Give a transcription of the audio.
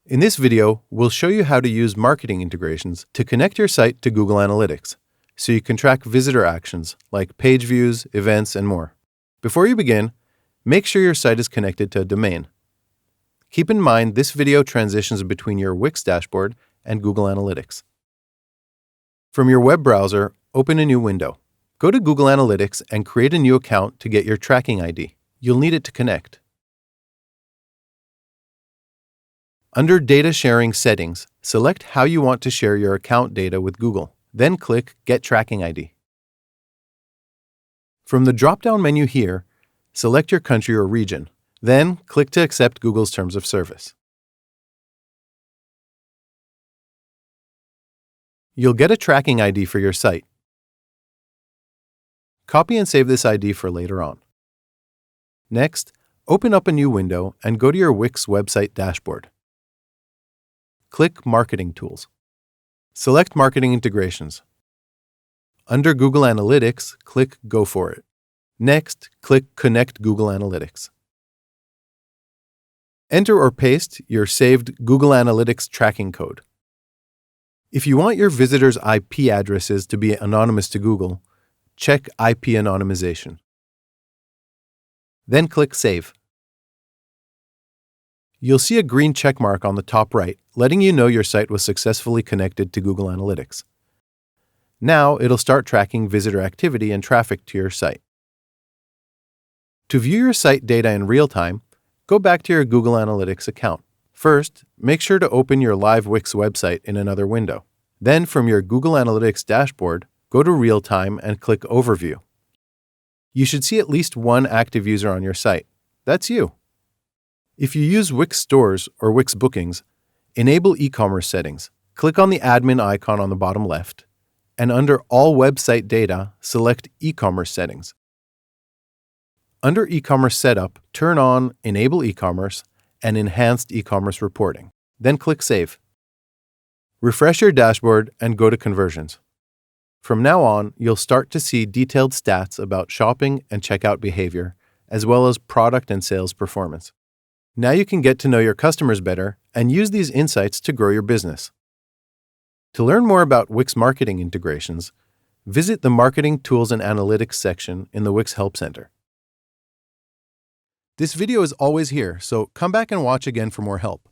In this video, we'll show you how to use marketing integrations to connect your site to Google Analytics, so you can track visitor actions like page views, events, and more. Before you begin, make sure your site is connected to a domain. Keep in mind this video transitions between your Wix dashboard and Google Analytics. From your web browser, open a new window. Go to Google Analytics and create a new account to get your tracking ID. You'll need it to connect. Under Data Sharing Settings, select how you want to share your account data with Google. Then click Get Tracking ID. From the drop-down menu here, select your country or region. Then click to accept Google's terms of service. You'll get a tracking ID for your site. Copy and save this ID for later on. Next, open up a new window and go to your Wix website dashboard. Click Marketing Tools. Select Marketing Integrations. Under Google Analytics, click Go for it. Next, click Connect Google Analytics. Enter or paste your saved Google Analytics tracking code. If you want your visitors' IP addresses to be anonymous to Google, check IP anonymization. Then click Save. You'll see a green check mark on the top right, letting you know your site was successfully connected to Google Analytics. Now it'll start tracking visitor activity and traffic to your site. To view your site data in real time, go back to your Google Analytics account. First, make sure to open your live Wix website in another window. Then from your Google Analytics dashboard, go to Real Time and click Overview. You should see at least one active user on your site. That's you. If you use Wix Stores or Wix Bookings, enable ecommerce settings. Click on the admin icon on the bottom left, and under All Website Data, select Ecommerce Settings. Under E-commerce Setup, turn on Enable eCommerce and Enhanced eCommerce Reporting. Then click Save. Refresh your dashboard and go to Conversions. From now on, you'll start to see detailed stats about shopping and checkout behavior, as well as product and sales performance. Now you can get to know your customers better and use these insights to grow your business. To learn more about Wix marketing integrations, visit the Marketing Tools and Analytics section in the Wix Help Center. This video is always here, so come back and watch again for more help.